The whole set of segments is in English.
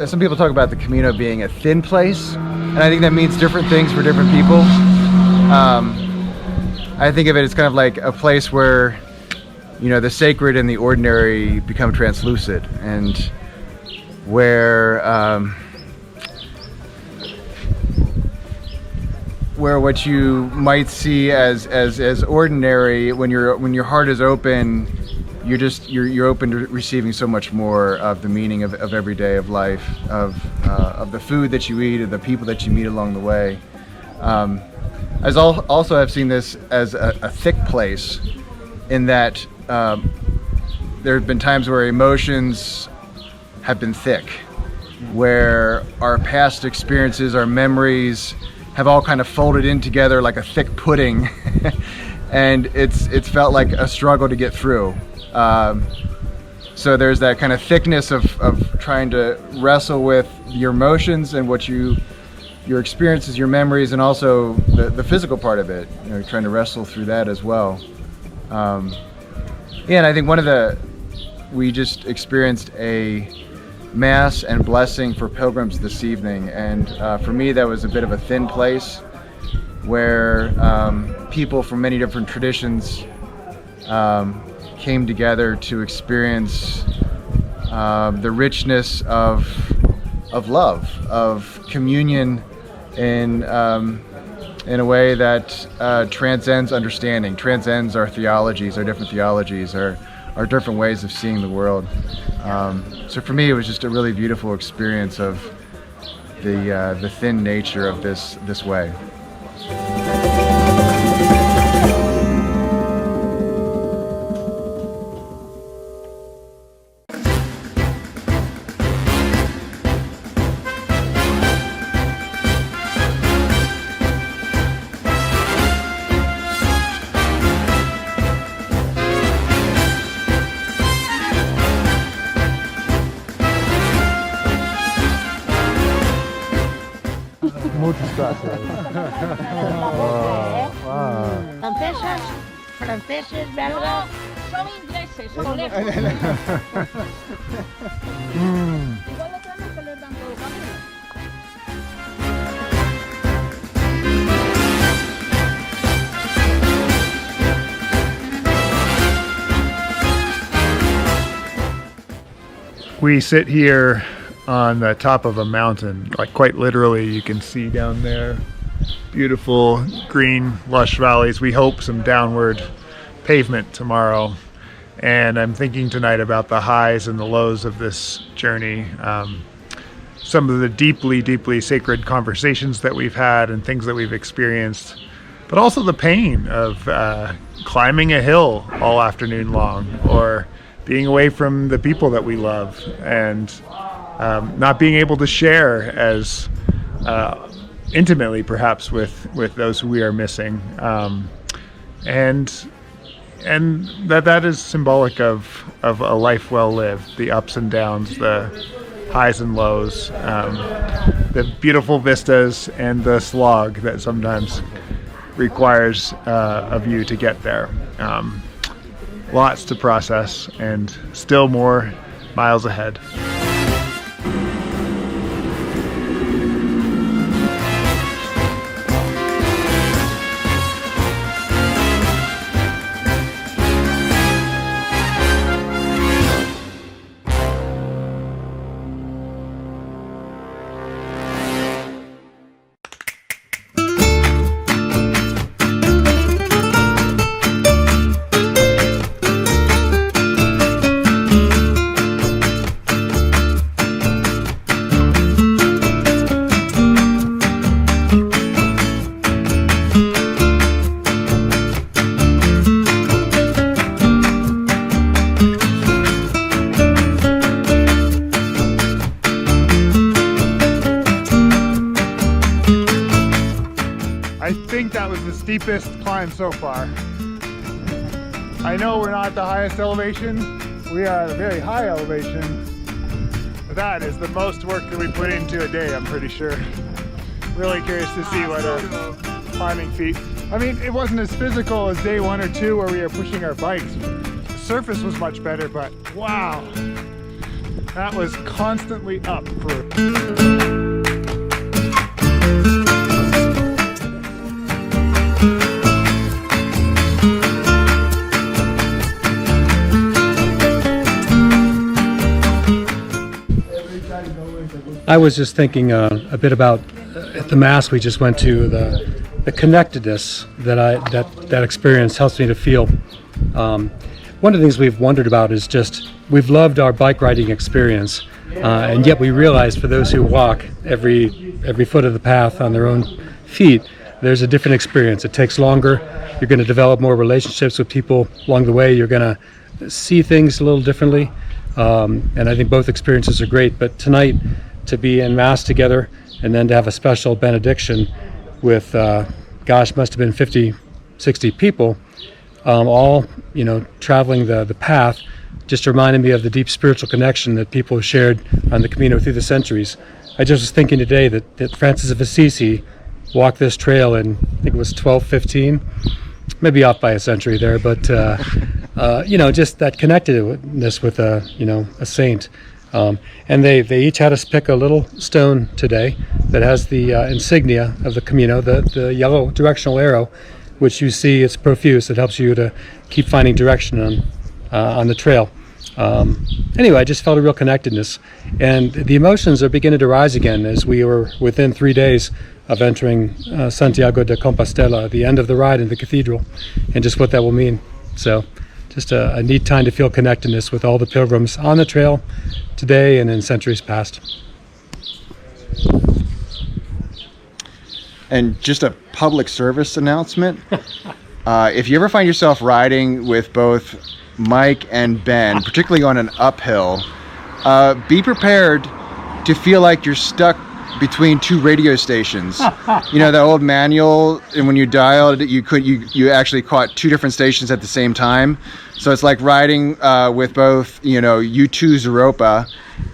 Some people talk about the Camino being a thin place, and I think that means different things for different people. I think of it as kind of like a place where, you know, the sacred and the ordinary become translucent, and where what you might see as ordinary, when your heart is open, you're open to receiving so much more of the meaning of every day of life, of the food that you eat, of the people that you meet along the way. I also have seen this as a thick place, in that there have been times where emotions have been thick, where our past experiences, our memories have all kind of folded in together like a thick pudding, and it's felt like a struggle to get through. So there's that kind of thickness of trying to wrestle with your emotions and your experiences, your memories, and also the physical part of it, you know, trying to wrestle through that as well. Yeah, and I think we just experienced a Mass and blessing for pilgrims this evening, and for me that was a bit of a thin place, where people from many different traditions came together to experience the richness of love, of communion, in a way that transcends understanding, transcends our theologies, our different theologies, our different ways of seeing the world. So for me, it was just a really beautiful experience of the thin nature of this way. Muchas gracias. Franceses, belgas, son ingleses, son lejos. Igual lo tenemos que les dan todo el camino. We sit here on the top of a mountain, like quite literally. You can see down there beautiful green lush valleys. We hope some downward pavement tomorrow, and I'm thinking tonight about the highs and the lows of this journey, some of the deeply sacred conversations that we've had and things that we've experienced, but also the pain of climbing a hill all afternoon long, or being away from the people that we love, and not being able to share as intimately perhaps with those who we are missing, and that is symbolic of a life well lived, the ups and downs, the highs and lows, the beautiful vistas and the slog that sometimes requires of you to get there. Lots to process, and still more miles ahead. I think that was the steepest climb so far. I know we're not at the highest elevation, we are at a very high elevation. That is the most work that we put into a day, I'm pretty sure. Really curious to see what our climbing feat. I mean, it wasn't as physical as day 1 or 2 where we were pushing our bikes. The surface was much better, but wow, that was constantly up for. I was just thinking a bit about at the mass we just went to, the connectedness that experience helps me to feel. One of the things we've wondered about is just we've loved our bike riding experience, and yet we realize for those who walk every foot of the path on their own feet, there's a different experience. It takes longer. You're going to develop more relationships with people along the way. You're going to see things a little differently, and I think both experiences are great. But tonight, to be in mass together and then to have a special benediction with must have been 50, 60 people, all traveling the path, just reminded me of the deep spiritual connection that people have shared on the Camino through the centuries. I just was thinking today that Francis of Assisi walked this trail in, I think it was 1215, maybe off by a century there, but just that connectedness with a saint. And they each had us pick a little stone today that has the insignia of the Camino, the yellow directional arrow, which you see it's profuse. It helps you to keep finding direction on the trail. Anyway, I just felt a real connectedness, and the emotions are beginning to rise again as we were within 3 days of entering Santiago de Compostela, the end of the ride in the cathedral, and just what that will mean. So just a neat time to feel connectedness with all the pilgrims on the trail today and in centuries past. And just a public service announcement. If you ever find yourself riding with both Mike and Ben, particularly on an uphill, be prepared to feel like you're stuck between 2 radio stations. You know, the old manual, and when you dialed, you actually caught 2 different stations at the same time. So it's like riding with both, U2 Zeropa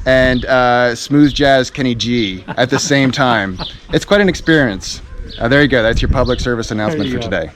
and smooth jazz Kenny G at the same time. It's quite an experience. There you go. That's your public service announcement for today.